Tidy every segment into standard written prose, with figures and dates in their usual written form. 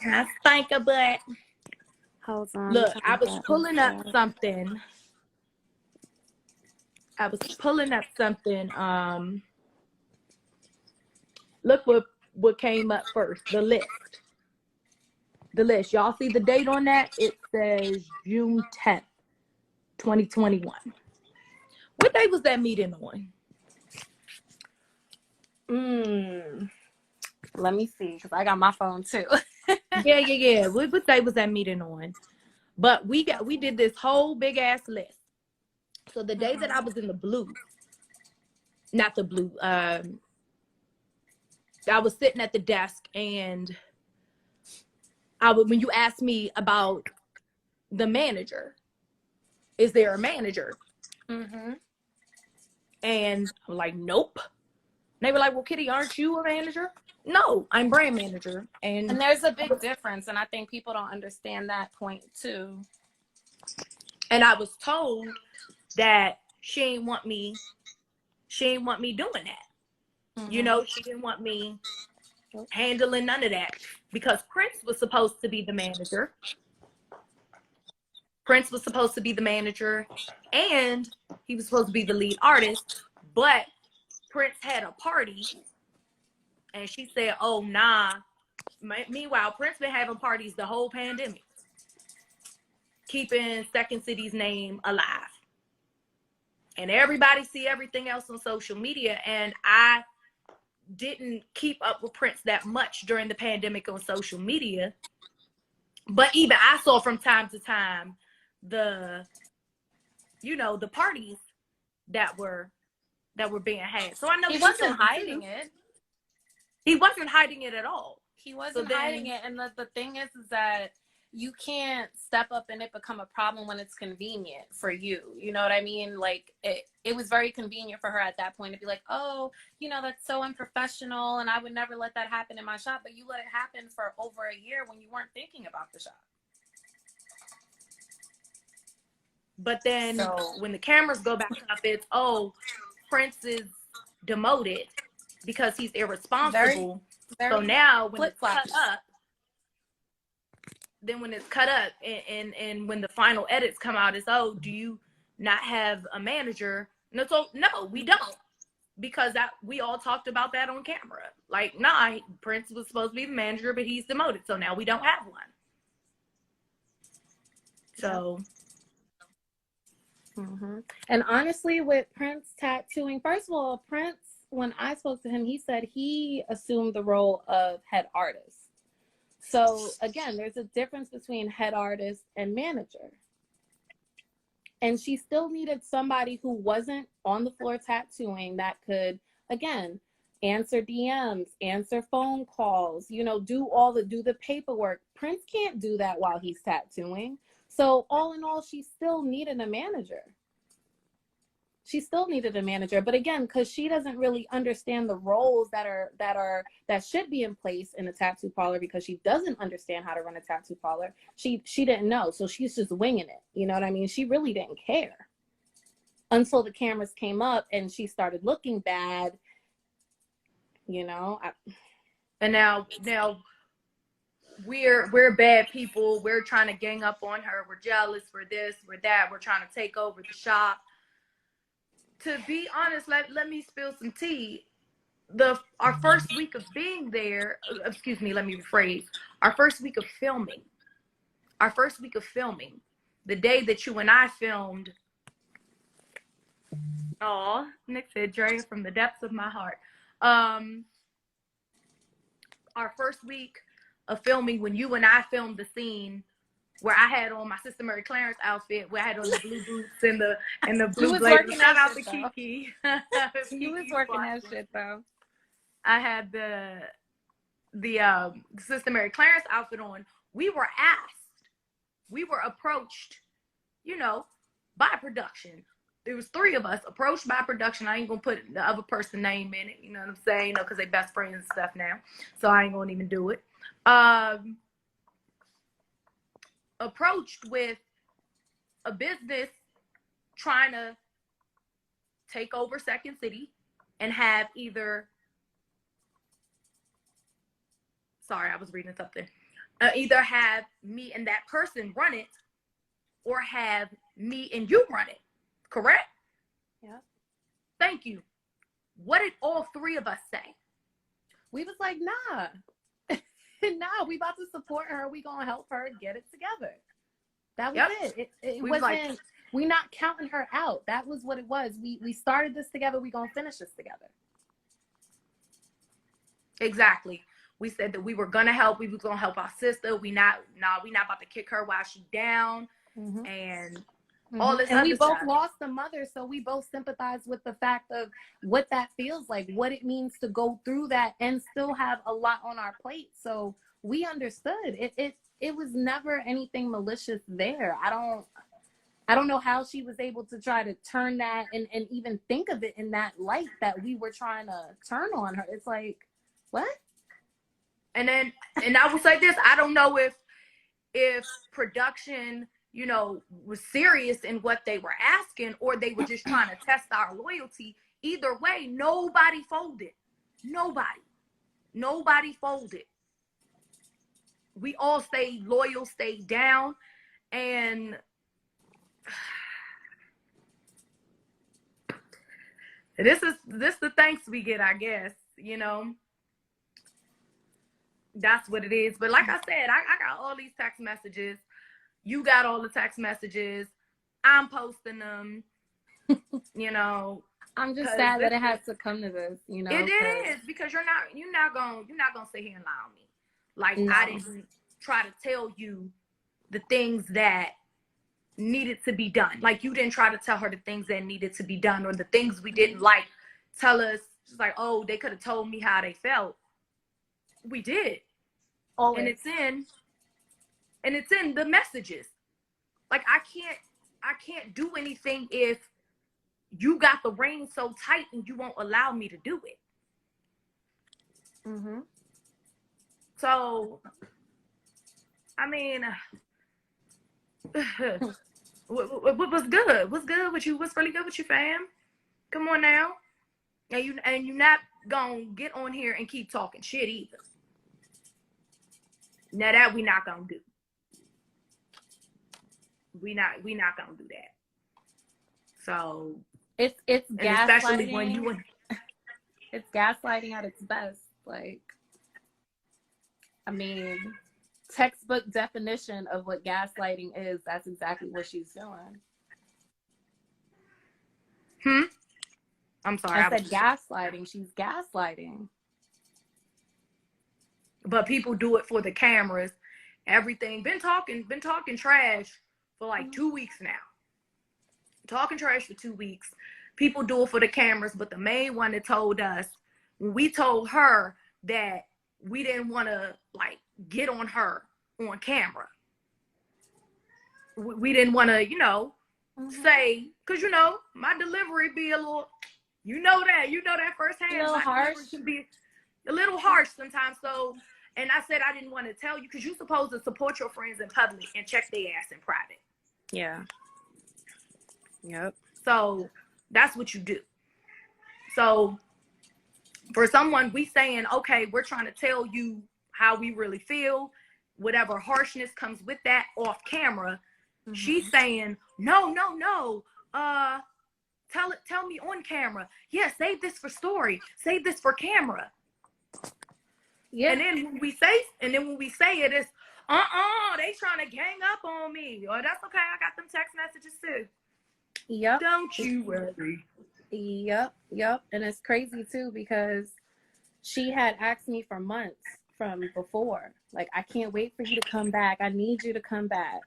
I think about. Hold on. Look, I was pulling up something. Look what came up first. The list. Y'all see the date on that? It says June 10th, 2021. What day was that meeting on? Let me see, because I got my phone too. Yeah. What day was that meeting on? But we did this whole big ass list. So the day that I was in the blue, not the blue, I was sitting at the desk, and when you asked me about the manager, is there a manager? And I'm like, nope. They were like, well, Kitty, aren't you a manager? No, I'm brand manager. And there's a big difference, and I think people don't understand that point too. And I was told that she ain't want me doing that. You know, she didn't want me handling none of that, because Prince was supposed to be the manager. And he was supposed to be the lead artist, but Prince had a party, and she said, oh, nah. Meanwhile, Prince been having parties the whole pandemic, keeping Second City's name alive. And everybody see everything else on social media, and I didn't keep up with Prince that much during the pandemic on social media. But even I saw from time to time the parties that were being had. So I know he wasn't hiding it. He wasn't hiding it at all. He wasn't hiding it. And the thing is that you can't step up and it become a problem when it's convenient for you. You know what I mean? Like it was very convenient for her at that point to be like, oh, that's so unprofessional, and I would never let that happen in my shop. But you let it happen for over a year when you weren't thinking about the shop. But then when the cameras go back up, it's, oh, Prince is demoted because he's irresponsible. So now when it's cut up, and when the final edits come out, it's, oh, do you not have a manager? No, so no, we don't, because we all talked about that on camera. Like, nah, Prince was supposed to be the manager, but he's demoted, so now we don't have one. So. And honestly, with Prince tattooing, first of all, Prince, when I spoke to him, he said he assumed the role of head artist. So again, there's a difference between head artist and manager. And she still needed somebody who wasn't on the floor tattooing that could, again, answer DMs, answer phone calls, do the paperwork. Prince can't do that while he's tattooing. So all in all, she still needed a manager. But again, because she doesn't really understand the roles that should be in place in a tattoo parlor, because she doesn't understand how to run a tattoo parlor. She didn't know, so she's just winging it. You know what I mean? She really didn't care until the cameras came up and she started looking bad. And now. We're bad people. We're trying to gang up on her. We're jealous. We're this. We're that. We're trying to take over the shop. To be honest, let me spill some tea. Our first week of being there, excuse me, let me rephrase. Our first week of filming, the day that you and I filmed. Oh, Nick said, Drea, from the depths of my heart. Our first week of filming, when you and I filmed the scene where I had on my Sister Mary Clarence outfit, where I had on the blue boots and the blue blazer. Shout out to Kiki. He was working that shit though. I had the Sister Mary Clarence outfit on. We were approached, by production. There was 3 of us approached by production. I ain't gonna put the other person's name in it, you know what I'm saying? Because they best friends and stuff now. So I ain't gonna even do it. Approached with a business trying to take over Second City and have either, sorry, I was reading something. either have me and that person run it, or have me and you run it. Correct? Yeah. Thank you. What did all three of us say? We was like, nah. Nah, we about to support her. We gonna help her get it together. That was it. It wasn't like, we not counting her out. That was what it was. We started this together. We gonna finish this together. Exactly. We said that we were gonna help. We were gonna help our sister. We not about to kick her while she's down. Mm-hmm. And all this. And other we both stuff. Lost a mother, so we both sympathize with the fact of what that feels like, what it means to go through that and still have a lot on our plate. So we understood. It was never anything malicious there. I don't know how she was able to try to turn that and even think of it in that light that we were trying to turn on her. It's like, what? And I will say this, I don't know if production, you know, was serious in what they were asking, or they were just trying to test our loyalty. Either way, nobody folded. Nobody folded. We all stayed loyal, stayed down, and this the thanks we get, I guess, you know. That's what it is. But like I said, I got all these text messages. You got all the text messages. I'm posting them. You know, I'm just sad that it has to come to this. You know, it is, because you're not gonna sit here and lie on me. Like, no. I didn't try to tell you the things that needed to be done. Like, you didn't try to tell her the things that needed to be done, or the things we didn't like. Tell us, just like, oh, they could have told me how they felt. We did. Always. And it's in the messages. Like, I can't do anything if you got the reins so tight and you won't allow me to do it. Mm-hmm. So, I mean, what was good? What's good with you? What's really good with you, fam? Come on now. And you're not gonna get on here and keep talking shit either. Now that we not gonna do. We not gonna do that. So it's gaslighting. Especially when you it's gaslighting at its best. Like, I mean, textbook definition of what gaslighting is. That's exactly what she's doing. I'm sorry. I said gaslighting. She's gaslighting. But people do it for the cameras. Everything. Been talking trash for like 2 weeks now. Talking trash for 2 weeks. People do it for the cameras, but the main one that told us, when we told her that we didn't want to, like, get on her on camera. We didn't want to, you know, say, because, you know, my delivery be a little, you know that firsthand. A little harsh. Can be a little harsh sometimes. So, and I said I didn't want to tell you, because you're supposed to support your friends in public and check their ass in private. Yeah. Yep. So that's what you do. So for someone, we saying, okay, we're trying to tell you how we really feel, whatever harshness comes with that off camera. Mm-hmm. She's saying, no. Tell me on camera. Yeah, save this for story. Save this for camera. Yeah. And then when we say it, it's they trying to gang up on me. Oh, that's okay. I got them text messages too. Yep. Don't you worry. Yep. And it's crazy too, because she had asked me for months from before. Like, I can't wait for you to come back. I need you to come back.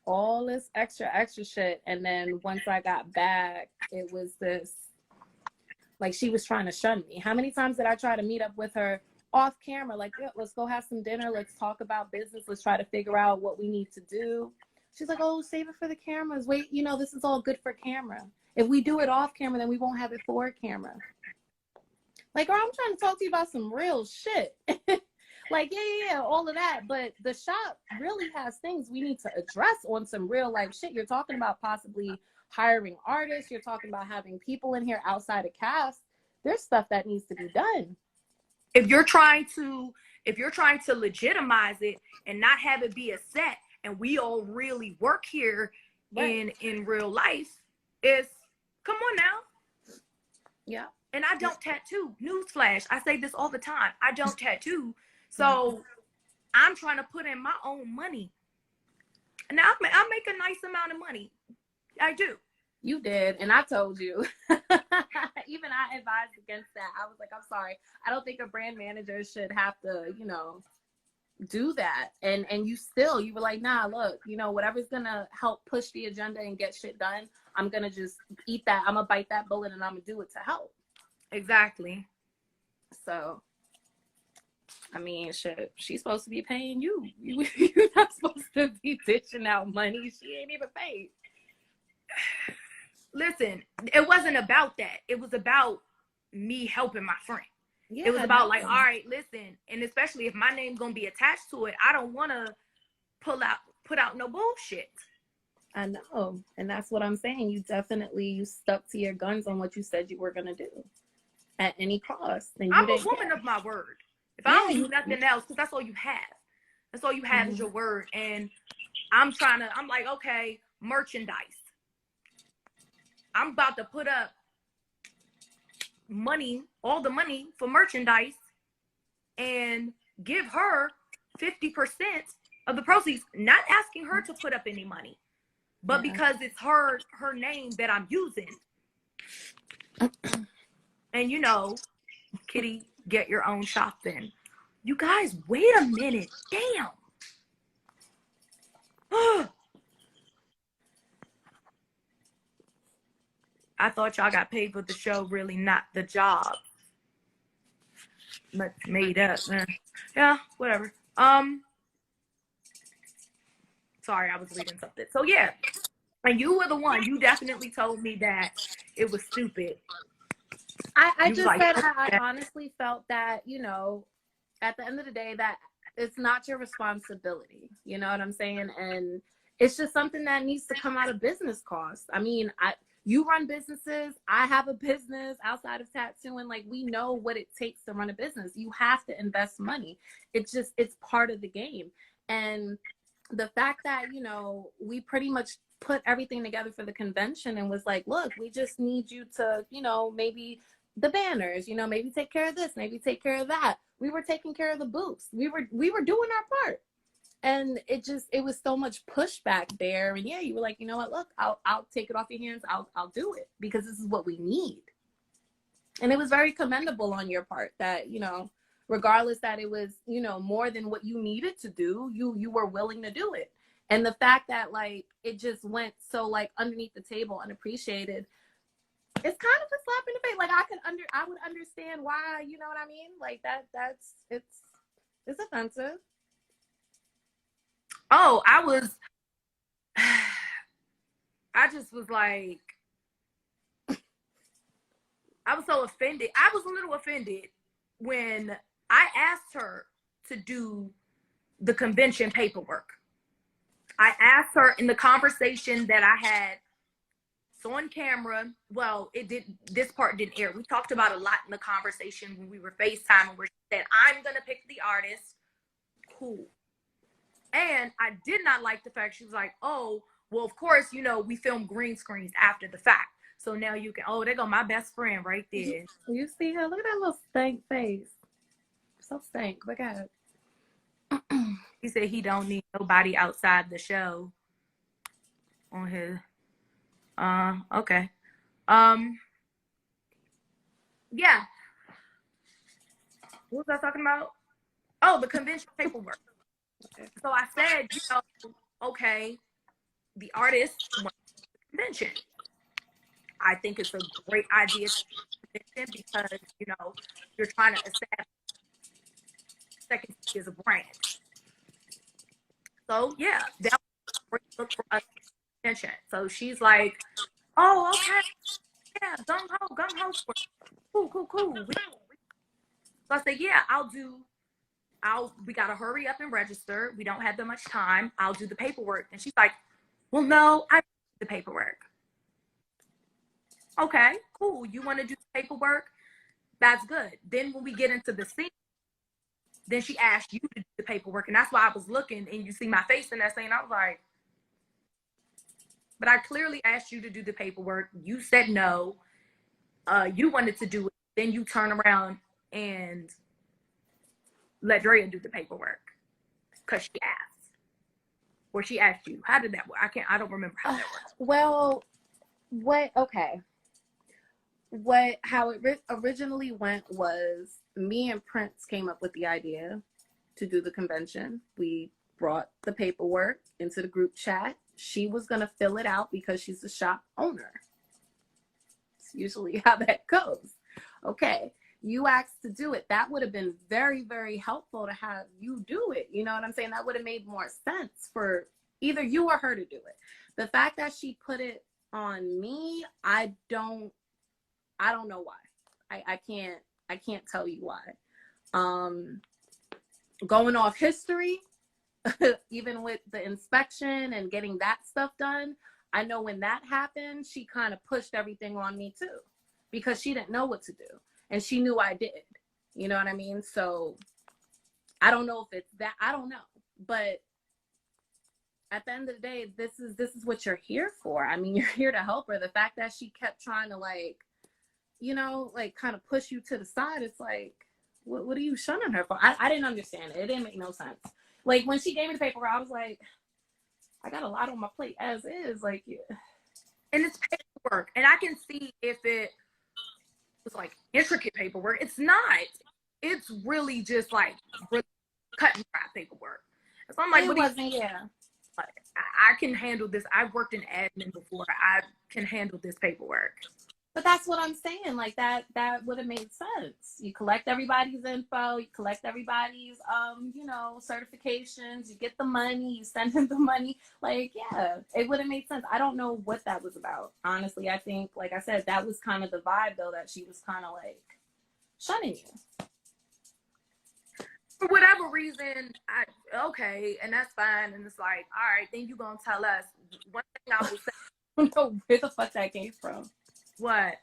All this extra shit. And then once I got back, it was this, like, she was trying to shun me. How many times did I try to meet up with her off camera? Like, yeah, let's go have some dinner. Let's talk about business. Let's try to figure out what we need to do. She's like, oh, save it for the cameras. Wait, you know, this is all good for camera. If we do it off camera, then we won't have it for camera. Like, girl, I'm trying to talk to you about some real shit. Like, yeah, all of that. But the shop really has things we need to address on some real life shit. You're talking about possibly hiring artists. You're talking about having people in here outside of cast. There's stuff that needs to be done. If you're trying to if you're trying to legitimize it and not have it be a set, and we all really work here in real life, is come on now. Yeah. And I don't tattoo. Newsflash. I say this all the time. I don't tattoo. So I'm trying to put in my own money. And I make a nice amount of money. I do. You did, and I told you. Even I advised against that. I was like, I'm sorry. I don't think a brand manager should have to, you know, do that. And you were like, nah, look, you know, whatever's gonna help push the agenda and get shit done, I'm gonna just eat that. I'm gonna bite that bullet and I'm gonna do it to help. Exactly. So, I mean, shit, she's supposed to be paying you. You're not supposed to be dishing out money. She ain't even paid. Listen, it wasn't about that. It was about me helping my friend. Yeah, it was about like, all right, listen, and especially if my name's gonna be attached to it, I don't want to put out no bullshit. I know, and that's what I'm saying. You stuck to your guns on what you said you were gonna do at any cost. And I'm a woman of my word. If I don't do nothing else, because that's all you have. That's all you have is your word. And I'm like, okay, merchandise. I'm about to put up money, all the money for merchandise, and give her 50% of the proceeds, not asking her to put up any money, but because it's her name that I'm using. And you know, Kitty, get your own shop then. You guys, wait a minute. Damn. I thought y'all got paid for the show, really not the job. Much made up. Yeah, whatever. Sorry, I was reading something. So yeah, and you were the one. You definitely told me that it was stupid. I just like, said I honestly felt that, you know, at the end of the day, that it's not your responsibility. You know what I'm saying? And it's just something that needs to come out of business costs. I mean, you run businesses. I have a business outside of tattooing. Like, we know what it takes to run a business. You have to invest money. It's part of the game. And the fact that, you know, we pretty much put everything together for the convention and was like, look, we just need you to, you know, maybe the banners, you know, maybe take care of this, maybe take care of that. We were taking care of the booths. We were doing our part. And it was so much pushback there. And yeah, you were like, you know what, look, I'll take it off your hands. I'll do it because this is what we need. And it was very commendable on your part that, you know, regardless that it was, you know, more than what you needed to do, you were willing to do it. And the fact that like it just went so like underneath the table, unappreciated, it's kind of a slap in the face. Like I would understand why, you know what I mean? Like it's offensive. Oh, I just was like, I was so offended. I was a little offended when I asked her to do the convention paperwork. I asked her in the conversation that I had on camera. Well, this part didn't air. We talked about a lot in the conversation when we were FaceTiming where she said, I'm going to pick the artist. Cool. And I did not like the fact she was like, oh, well, of course, you know, we film green screens after the fact. So now you can, oh, there go my best friend right there. You see her? Look at that little stank face. So stank. Look at it. He said he don't need nobody outside the show on his, okay. Yeah. What was I talking about? Oh, the convention paperwork. So I said, you know, okay, the artist wants the convention. I think it's a great idea because, you know, you're trying to establish Second City as a brand. So yeah, that was a great look for us convention. So she's like, oh, okay, yeah, gung ho, cool. So I said, yeah, we gotta hurry up and register. We don't have that much time. I'll do the paperwork. And she's like, well, no, I do the paperwork. Okay, cool. You want to do the paperwork? That's good. Then when we get into the scene, then she asked you to do the paperwork. And that's why I was looking and you see my face in that scene. I was like, but I clearly asked you to do the paperwork. You said no. You wanted to do it. Then you turn around and let Drea do the paperwork because she asked. Or she asked you. How did that work? I don't remember how that works. Well, how it originally went was me and Prince came up with the idea to do the convention. We brought the paperwork into the group chat. She was going to fill it out because she's the shop owner. It's usually how that goes. Okay, you asked to do it. That would have been very, very helpful to have you do it. You know what I'm saying? That would have made more sense for either you or her to do it. The fact that she put it on me, I don't know why. I can't tell you why. Going off history, even with the inspection and getting that stuff done, I know when that happened, she kind of pushed everything on me too, because she didn't know what to do and she knew I did. You know what I mean? So I don't know if it's that. I don't know, but at the end of the day, this is what you're here for. I mean, you're here to help her. The fact that she kept trying to kind of push you to the side, it's like, what are you shunning her for? I didn't understand it. It didn't make no sense. Like, when she gave me the paper, I was like, I got a lot on my plate as is. Like, yeah. And it's paperwork. And I can see if it was like intricate paperwork. It's not. It's really just like really cut and dry paperwork. So I'm like, I can handle this. I've worked in admin before. I can handle this paperwork. But that's what I'm saying. Like, that would have made sense. You collect everybody's info, you collect everybody's certifications, you get the money, you send them the money. Like, yeah, it would have made sense. I don't know what that was about. Honestly, I think, like I said, that was kind of the vibe though, that she was kind of like shunning you. For whatever reason, okay, and that's fine. And it's like, all right, then you gonna tell us. One thing I will say. I don't know where the fuck that came from. What?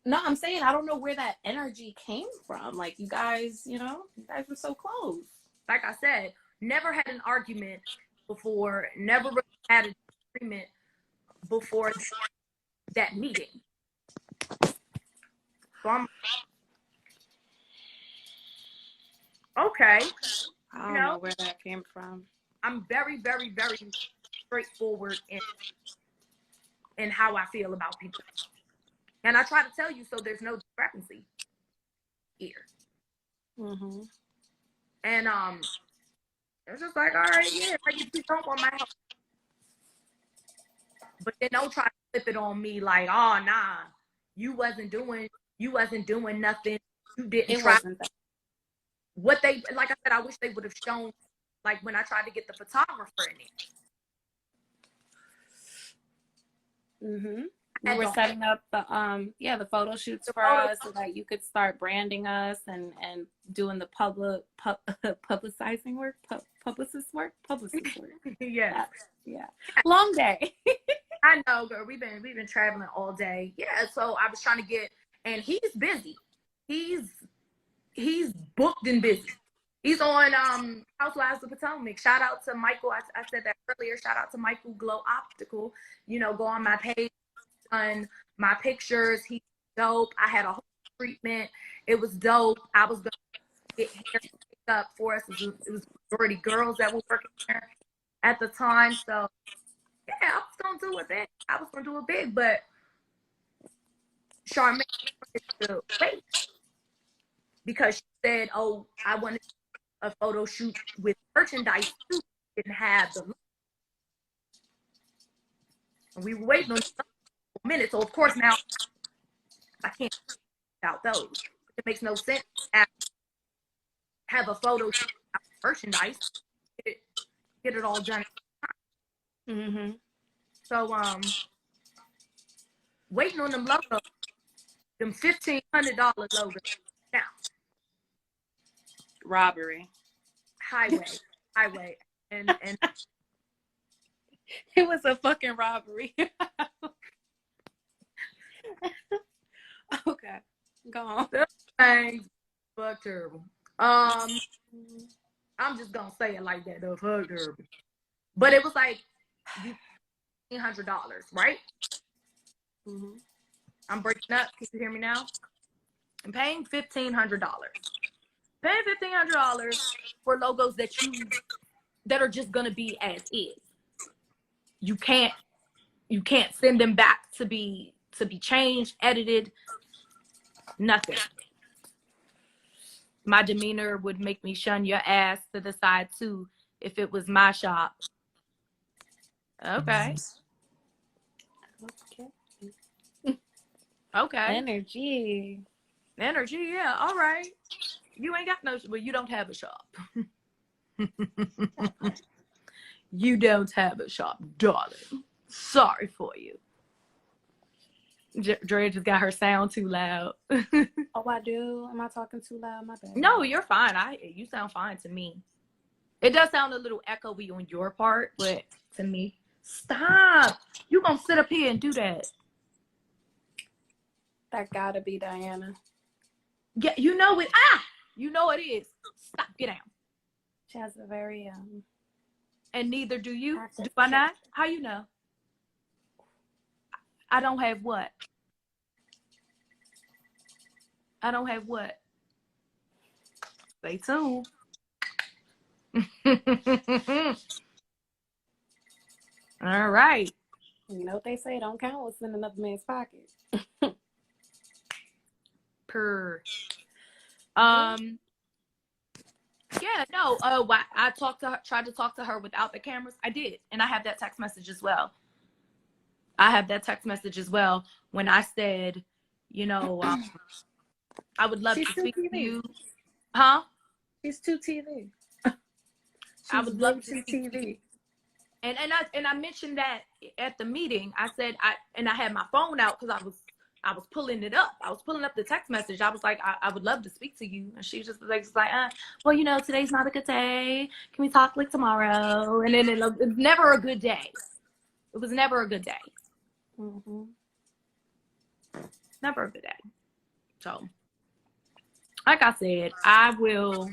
No, I'm saying I don't know where that energy came from. Like, you guys were so close. Like I said, never had an argument before, never really had an agreement before that meeting. So I'm okay. I don't know where that came from. I'm very, very, very straightforward in how I feel about people. And I try to tell you so there's no discrepancy here. Mm-hmm. And it's just like, all right, yeah, you don't want my help. But then don't try to flip it on me like, oh nah, you wasn't doing nothing. You didn't try. What they, like I said, I wish they would have shown, like when I tried to get the photographer in it. Mm-hmm. We were setting up the photo shoots for us so that you could start branding us and doing the publicizing work, publicist work. Yeah. Yeah. Long day. I know, girl. We've been traveling all day. Yeah. So I was trying to get, and he's busy. He's booked and busy. He's on Housewives of Potomac. Shout out to Michael. I said that earlier. Shout out to Michael Glow Optical. Go on my page. On my pictures, he's dope. I had a whole treatment. It was dope. I was gonna get hair picked up for us. It was already girls that were working there at the time. So yeah, I was gonna do it big. But Charmaine wanted to wait because she said, "Oh, I wanted a photo shoot with merchandise too. Didn't have the." And we were waiting on minutes, so of course now I can't out those. It makes no sense to have a photo shoot merchandise. Get it all done. Mm-hmm. So waiting on them logos, them $1,500 logos. Now robbery, highway, and it was a fucking robbery. Okay, go on. Those things fuck terrible. Um, I'm just gonna say it like that. The fuck derby. But it was like $1,500, right? Mm-hmm. I'm breaking up. Can you hear me now? I'm paying $1,500. Paying $1,500 for logos that are just gonna be as is. You can't send them back to be changed, edited, nothing. My demeanor would make me shun your ass to the side too if it was my shop. Okay. Okay. Energy, yeah. All right. You ain't got no, well, you don't have a shop. You don't have a shop, darling. Sorry for you. Drea just got her sound too loud. Oh, I do? Am I talking too loud? My bad. No, you're fine. You sound fine to me. It does sound a little echoey on your part, but to me, stop. You gonna sit up here and do that? That gotta be Diana. Yeah, you know it. You know it is. Stop. Get down. She has a very And neither do you. Do I not? How you know? I don't have what? I don't have what? Stay tuned. All right. You know what they say? Don't count what's in another man's pocket. Yeah, no. I tried to talk to her without the cameras. I did, and I have that text message as well. When I said, you know, I would love to speak to you. Huh? She's too TV. I would love to speak TV. to you. And I mentioned that at the meeting. I said I had my phone out because I was pulling it up. I was pulling up the text message. I was like, I would love to speak to you. And she just was like, well, you know, today's not a good day. Can we talk like tomorrow? And then it's never a good day. It was never a good day. Mm-hmm. Never a good day. So, like I said, I will